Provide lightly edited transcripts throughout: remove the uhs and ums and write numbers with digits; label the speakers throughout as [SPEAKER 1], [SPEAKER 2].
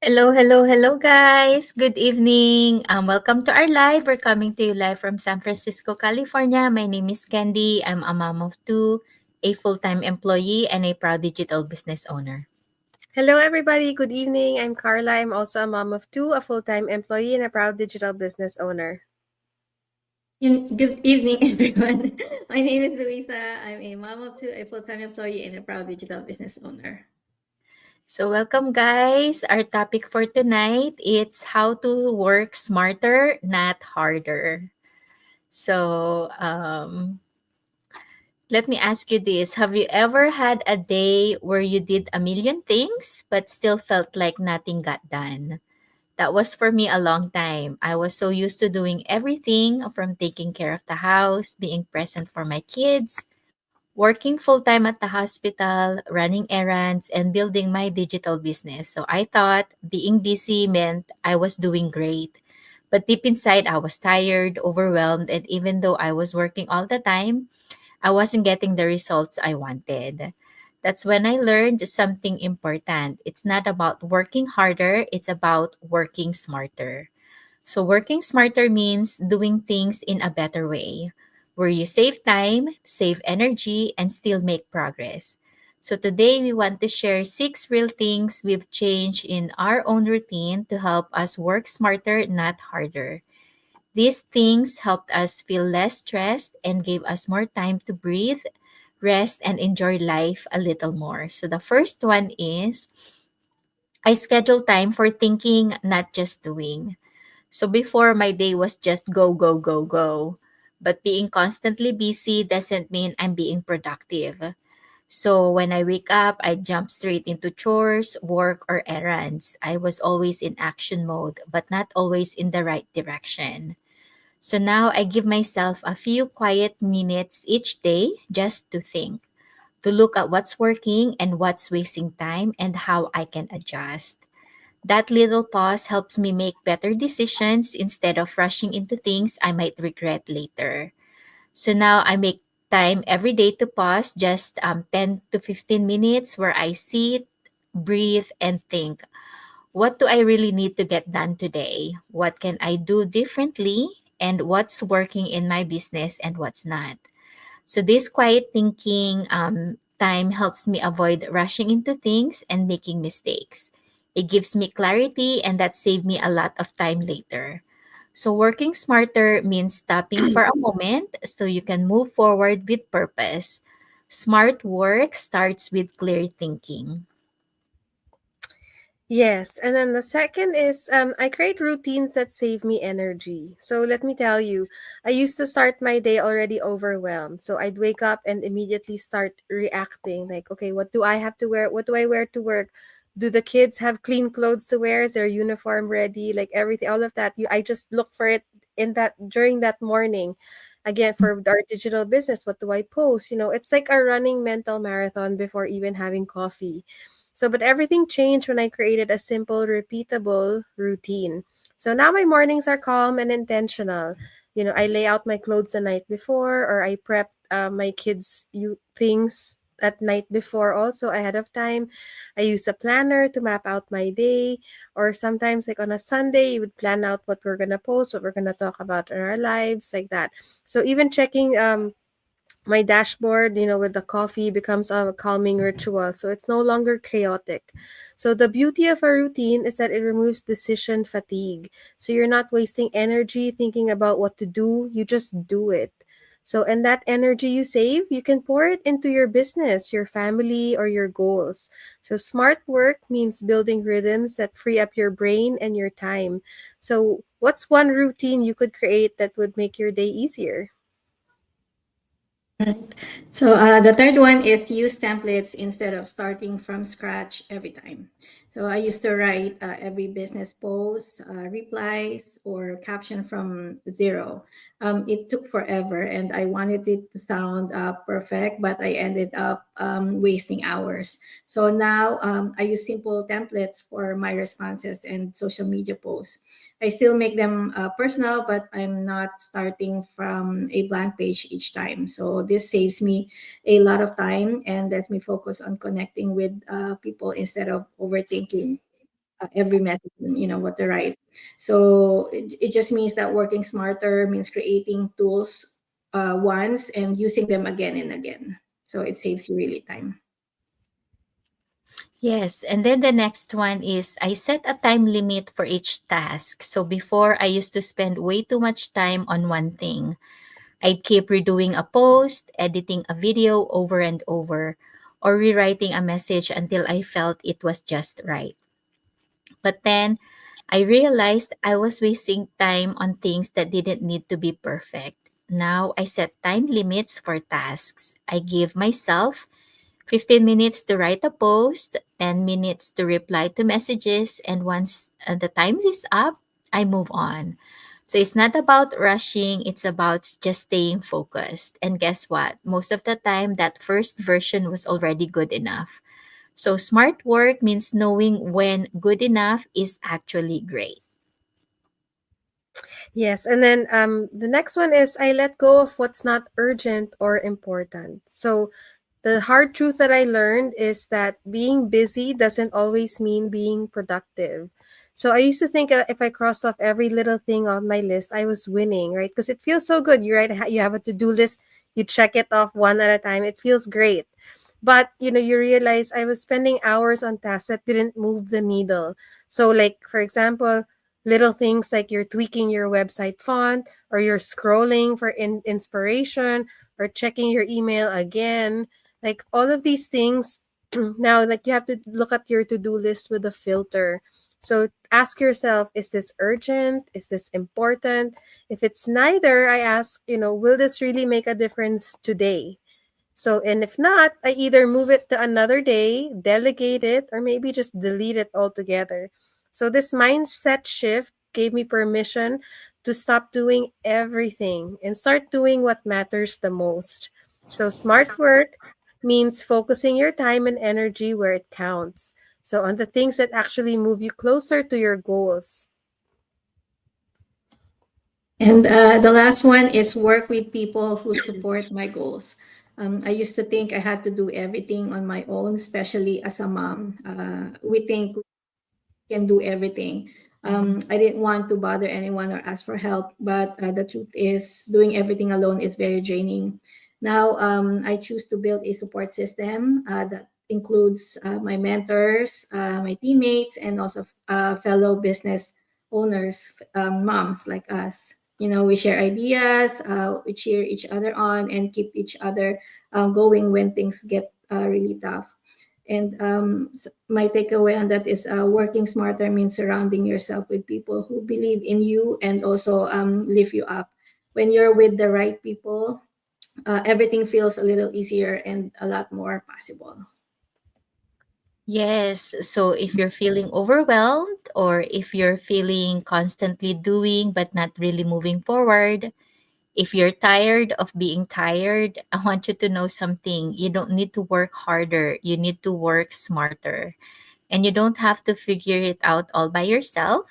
[SPEAKER 1] Hello, hello, hello, guys. Good evening. Welcome to our live. We're coming to you live from San Francisco, California. My name is Candy. I'm a mom of two, a full-time employee, and a proud digital business owner.
[SPEAKER 2] Hello, everybody. Good evening. I'm Carla. I'm also a mom of two, a full time employee, and a proud digital business owner.
[SPEAKER 3] Good evening, everyone. My name is Luisa. I'm a mom of two, a full-time employee, and a proud digital business owner.
[SPEAKER 1] So, welcome, guys. Our topic for tonight it's how to work smarter, not harder. So, let me ask you this. Have you ever had a day where you did a million things but still felt like nothing got done? That was for me a long time. I was so used to doing everything from taking care of the house, being present for my kids, working full time at the hospital, running errands, and building my digital business. So I thought being busy meant I was doing great. But deep inside, I was tired, overwhelmed, and even though I was working all the time, I wasn't getting the results I wanted. That's when I learned something important. It's not about working harder, it's about working smarter. So, working smarter means doing things in a better way, where you save time, save energy, and still make progress. So, today we want to share 6 real things we've changed in our own routine to help us work smarter, not harder. These things helped us feel less stressed and gave us more time to breathe, rest, and enjoy life a little more. So, the first one is I schedule time for thinking, not just doing. So, before my day was just go, go, go, go. But being constantly busy doesn't mean I'm being productive. So, when I wake up, I jump straight into chores, work, or errands. I was always in action mode, but not always in the right direction. So now I give myself a few quiet minutes each day just to think, to look at what's working and what's wasting time and how I can adjust. That little pause helps me make better decisions instead of rushing into things I might regret later. So now I make time every day to pause just 10 to 15 minutes where I sit, breathe, and think, what do I really need to get done today? What can I do differently? And what's working in my business and what's not? So, this quiet thinking time helps me avoid rushing into things and making mistakes. It gives me clarity, and that saved me a lot of time later. So, working smarter means stopping for a moment so you can move forward with purpose. Smart work starts with clear thinking.
[SPEAKER 2] Yes, and then the second is I create routines that save me energy. So let me tell you, I used to start my day already overwhelmed. So I'd wake up and immediately start reacting like, okay, what do I have to wear? What do I wear to work? Do the kids have clean clothes to wear? Is their uniform ready? Like everything, all of that. I just look for it in that during that morning. Again, for our digital business, what do I post? It's like a running mental marathon before even having coffee. So, but everything changed when I created a simple, repeatable routine. So now my mornings are calm and intentional. I lay out my clothes the night before, or I prep my kids' things at night before, also ahead of time. I use a planner to map out my day, or sometimes, like on a Sunday, you would plan out what we're gonna post, what we're gonna talk about in our lives, like that. So even checking my dashboard, with the coffee becomes a calming ritual. So it's no longer chaotic. So the beauty of a routine is that it removes decision fatigue. So you're not wasting energy thinking about what to do, you just do it. So, and that energy you save, you can pour it into your business, your family, or your goals. So, smart work means building rhythms that free up your brain and your time. So, what's one routine you could create that would make your day easier?
[SPEAKER 3] Right. So the third one is use templates instead of starting from scratch every time. So I used to write every business post, replies, or caption from zero. It took forever, and I wanted it to sound perfect, but I ended up wasting hours. So now I use simple templates for my responses and social media posts. I still make them personal, but I'm not starting from a blank page each time. So this saves me a lot of time and lets me focus on connecting with people instead of overthinking. every message, what to write. So it just means that working smarter means creating tools once and using them again and again. So it saves you really time.
[SPEAKER 1] Yes, and then the next one is I set a time limit for each task. So before I used to spend way too much time on one thing. I'd keep redoing a post, editing a video over and over, or rewriting a message until I felt it was just right. But then I realized I was wasting time on things that didn't need to be perfect. Now I set time limits for tasks. I give myself 15 minutes to write a post, 10 minutes to reply to messages, and once the time is up, I move on. So it's not about rushing, it's about just staying focused. And guess what? Most of the time, that first version was already good enough. So smart work means knowing when good enough is actually great.
[SPEAKER 2] Yes, and then the next one is I let go of what's not urgent or important. So the hard truth that I learned is that being busy doesn't always mean being productive. So I used to think that if I crossed off every little thing on my list, I was winning, right? Because it feels so good. You have a to-do list, you check it off one at a time. It feels great. But you realize I was spending hours on tasks that didn't move the needle. So like for example, little things like you're tweaking your website font, or you're scrolling for inspiration, or checking your email again, like all of these things. Now, like, you have to look at your to-do list with a filter. So ask yourself, is this urgent? Is this important? If it's neither, I ask, will this really make a difference today? So, and if not, I either move it to another day, delegate it, or maybe just delete it altogether. So, this mindset shift gave me permission to stop doing everything and start doing what matters the most. So, smart work means focusing your time and energy where it counts. So, on the things that actually move you closer to your goals.
[SPEAKER 3] And the last one is work with people who support my goals. I used to think I had to do everything on my own, especially as a mom. We think can do everything. I didn't want to bother anyone or ask for help, but the truth is, doing everything alone is very draining. Now, I choose to build a support system that includes my mentors, my teammates, and also fellow business owners, moms like us. We share ideas, we cheer each other on, and keep each other going when things get really tough. And my takeaway on that is working smarter means surrounding yourself with people who believe in you and also lift you up. When you're with the right people, everything feels a little easier and a lot more possible.
[SPEAKER 1] Yes, so if you're feeling overwhelmed or if you're feeling constantly doing but not really moving forward, if you're tired of being tired, I want you to know something. You don't need to work harder, you need to work smarter. And you don't have to figure it out all by yourself.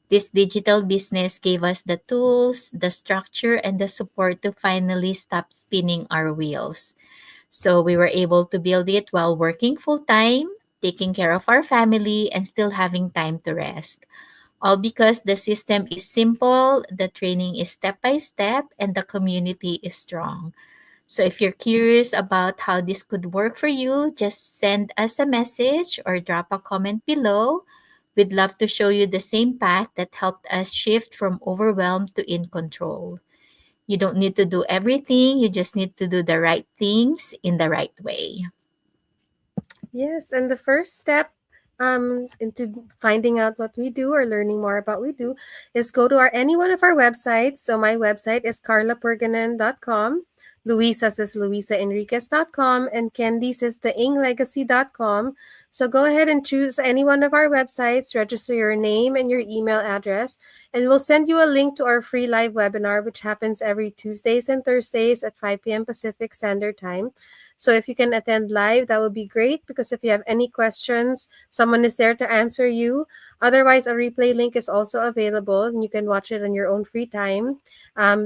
[SPEAKER 1] This digital business gave us the tools, the structure, and the support to finally stop spinning our wheels. So we were able to build it while working full time, taking care of our family, and still having time to rest. All because the system is simple, the training is step by step, and the community is strong. So if you're curious about how this could work for you, just send us a message or drop a comment below. We'd love to show you the same path that helped us shift from overwhelmed to in control. You don't need to do everything, you just need to do the right things in the right way.
[SPEAKER 2] Yes, and the first step into finding out what we do or learning more about what we do is go to any one of our websites. So my website is carlapurganan.com. Luisa's is luisaenriquez.com, and Candy's is theinglegacy.com. So go ahead and choose any one of our websites, register your name and your email address, and we'll send you a link to our free live webinar, which happens every Tuesdays and Thursdays at 5 p.m. Pacific Standard Time. So if you can attend live, that would be great, because if you have any questions, someone is there to answer you. Otherwise, a replay link is also available, and you can watch it on your own free time.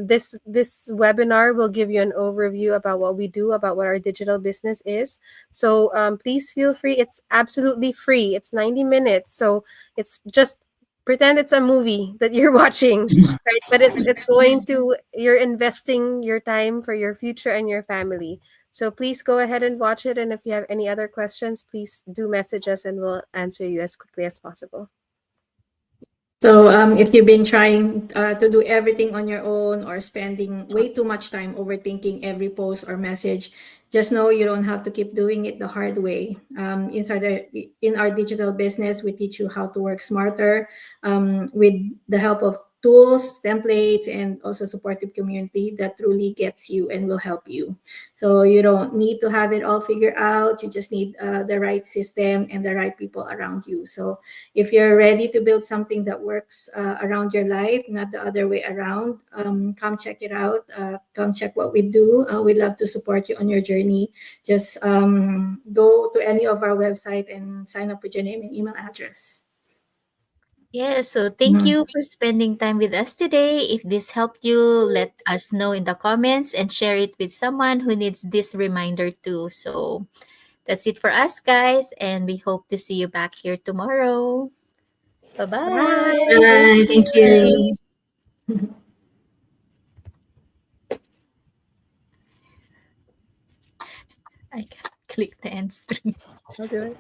[SPEAKER 2] This webinar will give you an overview about what we do, about what our digital business is. So please feel free. It's absolutely free. It's 90 minutes. So it's just pretend it's a movie that you're watching, right? But it's going to, you're investing your time for your future and your family. So please go ahead and watch it. And if you have any other questions, please do message us and we'll answer you as quickly as possible.
[SPEAKER 3] So if you've been trying to do everything on your own or spending way too much time overthinking every post or message, just know you don't have to keep doing it the hard way. In our digital business, we teach you how to work smarter with the help of tools, templates, and also supportive community that truly gets you and will help you. So you don't need to have it all figured out. You just need the right system and the right people around you. So if you're ready to build something that works around your life, not the other way around, come check it out. Come check what we do. We'd love to support you on your journey. Just go to any of our website and sign up with your name and email address.
[SPEAKER 1] Yeah, so thank you for spending time with us today. If this helped you, let us know in the comments and share it with someone who needs this reminder too. So that's it for us, guys, and we hope to see you back here tomorrow. Bye-bye.
[SPEAKER 2] Bye. Thank
[SPEAKER 3] Bye. Thank
[SPEAKER 2] you.
[SPEAKER 3] you.
[SPEAKER 1] I can click the end stream.
[SPEAKER 2] I'll do it.